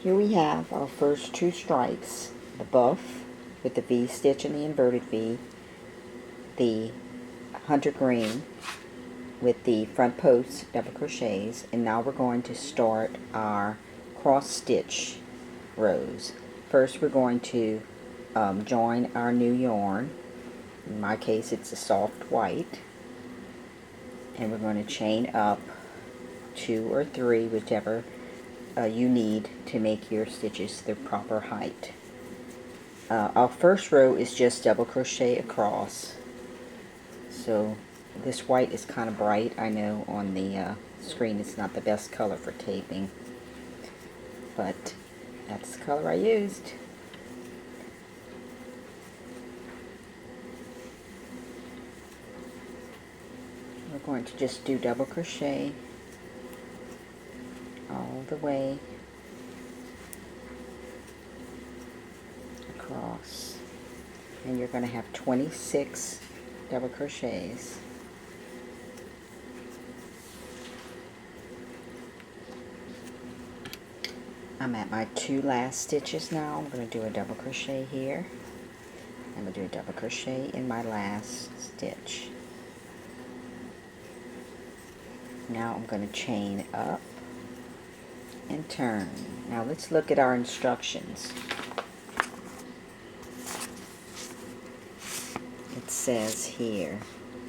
Here we have our first two stripes, the buff with the V stitch and the inverted V, the hunter green with the front post double crochets, and now we're going to start our cross stitch rows. First we're going to join our new yarn. In my case it's a soft white, and we're going to chain up 2 or 3, whichever you need to make your stitches the proper height. Our first row is just double crochet across. So this white is kind of bright. I know on the screen it's not the best color for taping, but that's the color I used. We're going to just do double crochet all the way across, and you're going to have 26 double crochets. I'm at my 2 last stitches now. I'm going to do a double crochet here. I'm going to do a double crochet in my last stitch. Now I'm going to chain up and turn. Now let's look at our instructions. It says here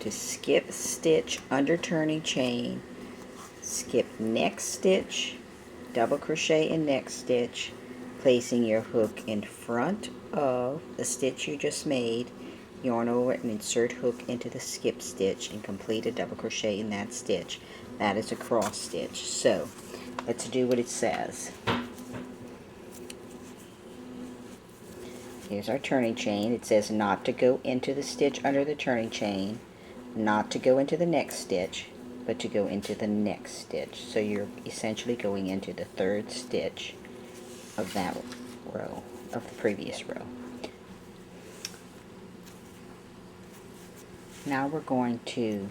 to skip stitch under turning chain, skip next stitch, double crochet in next stitch, placing your hook in front of the stitch you just made, yarn over and insert hook into the skip stitch and complete a double crochet in that stitch. That is a cross stitch. So let's do what it says. Here's our turning chain. It says not to go into the stitch under the turning chain, not to go into the next stitch, but to go into the next stitch. So you're essentially going into the 3rd stitch of that row, of the previous row. Now we're going to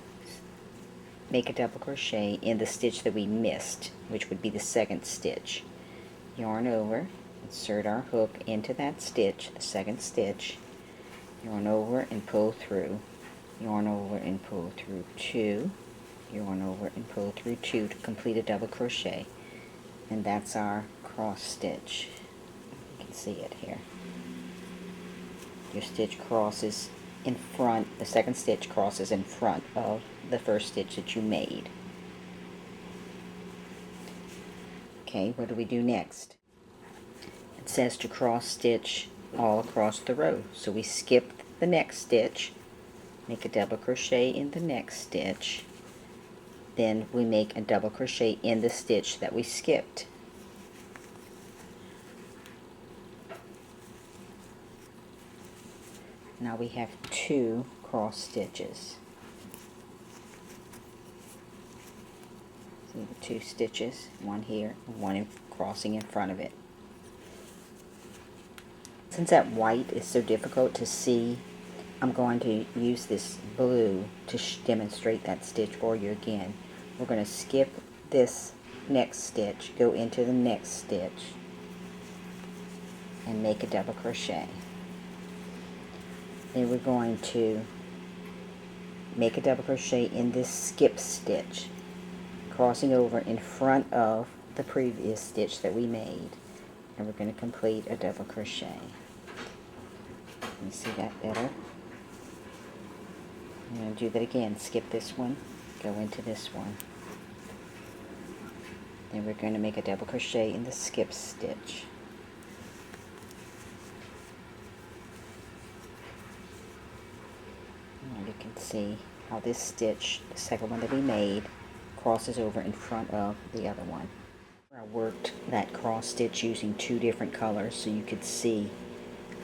make a double crochet in the stitch that we missed, which would be the 2nd stitch. Yarn over, insert our hook into that stitch, the 2nd stitch, yarn over and pull through, yarn over and pull through 2, yarn over and pull through 2 to complete a double crochet. And that's our cross stitch. You can see it here. Your stitch crosses in front, the 2nd stitch crosses in front of the 1st stitch that you made. Okay, what do we do next? It says to cross stitch all across the row. So we skip the next stitch, make a double crochet in the next stitch, then we make a double crochet in the stitch that we skipped. Now we have 2 cross stitches. See the 2 stitches, one here and one crossing in front of it. Since that white is so difficult to see, I'm going to use this blue to demonstrate that stitch for you again. We're going to skip this next stitch, go into the next stitch, and make a double crochet. Then we're going to make a double crochet in this skip stitch, crossing over in front of the previous stitch that we made, and we're going to complete a double crochet. Can you see that better? I'm going to do that again. Skip this one, go into this one. Then we're going to make a double crochet in the skip stitch. And you can see how this stitch, the 2nd one that we made, crosses over in front of the other one. I worked that cross stitch using 2 different colors so you could see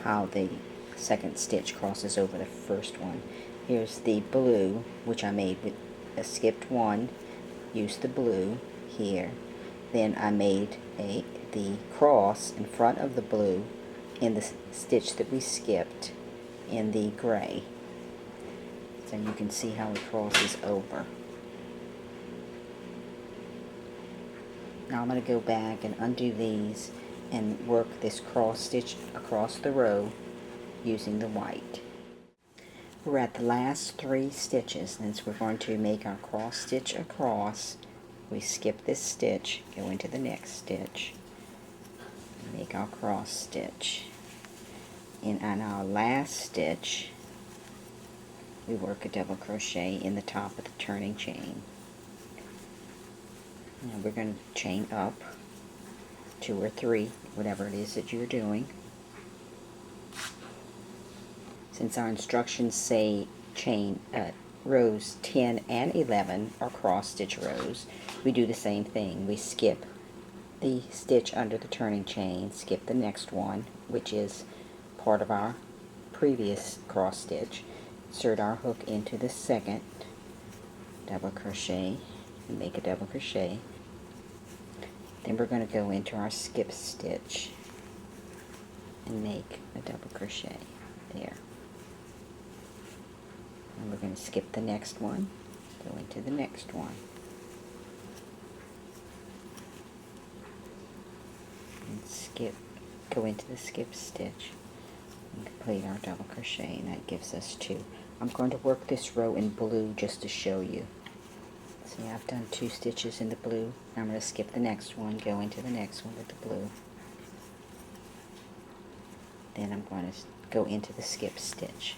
how the 2nd stitch crosses over the 1st one. Here's the blue, which I made with a skipped one, used the blue here. Then I made the cross in front of the blue in the stitch that we skipped in the gray. So you can see how it crosses over. Now I'm going to go back and undo these and work this cross stitch across the row using the white. We're at the last 3 stitches. Since we're going to make our cross stitch across, we skip this stitch, go into the next stitch, make our cross stitch. And on our last stitch, we work a double crochet in the top of the turning chain. Now we're going to chain up 2 or 3, whatever it is that you're doing. Since our instructions say chain rows 10 and 11 are cross stitch rows, we do the same thing. We skip the stitch under the turning chain, skip the next one, which is part of our previous cross stitch, insert our hook into the second double crochet and make a double crochet. Then we're going to go into our skip stitch and make a double crochet there. And we're going to skip the next one, go into the next one, and skip, go into the skip stitch and complete our double crochet, and that gives us 2. I'm going to work this row in blue just to show you. See, I've done 2 stitches in the blue. Now I'm going to skip the next one, go into the next one with the blue. Then I'm going to go into the skip stitch.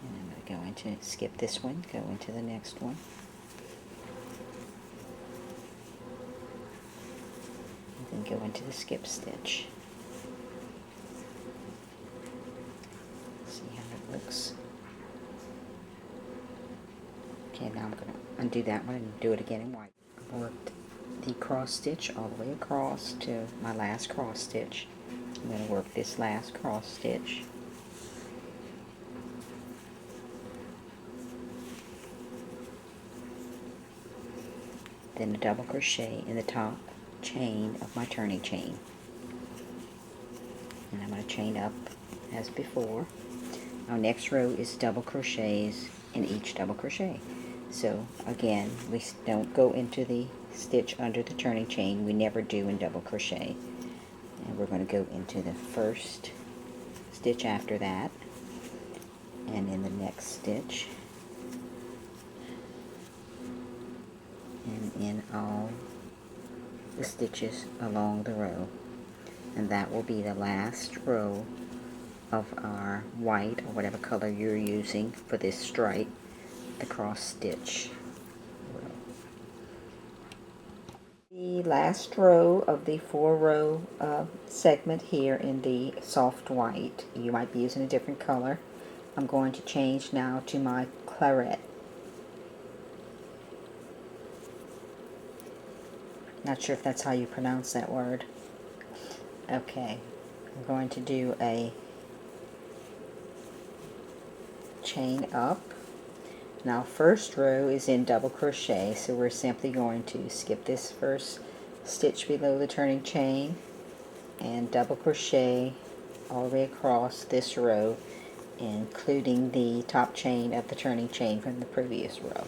And I'm going to go into, skip this one, go into the next one. And then go into the skip stitch. See how it looks. Okay, now I'm going to undo that one and do it again in white. I worked the cross stitch all the way across to my last cross stitch. I'm going to work this last cross stitch. Then a double crochet in the top chain of my turning chain. And I'm going to chain up as before. Our next row is double crochets in each double crochet. So again, we don't go into the stitch under the turning chain. We never do in double crochet. And we're going to go into the first stitch after that, and in the next stitch, and in all the stitches along the row. And that will be the last row of our white, or whatever color you're using for this stripe, the cross stitch row. The last row of the 4-row segment here in the soft white. You might be using a different color. I'm going to change now to my claret. Not sure if that's how you pronounce that word. Okay, I'm going to do a chain up. Now first row is in double crochet, so we're simply going to skip this first stitch below the turning chain and double crochet all the way across this row, including the top chain of the turning chain from the previous row.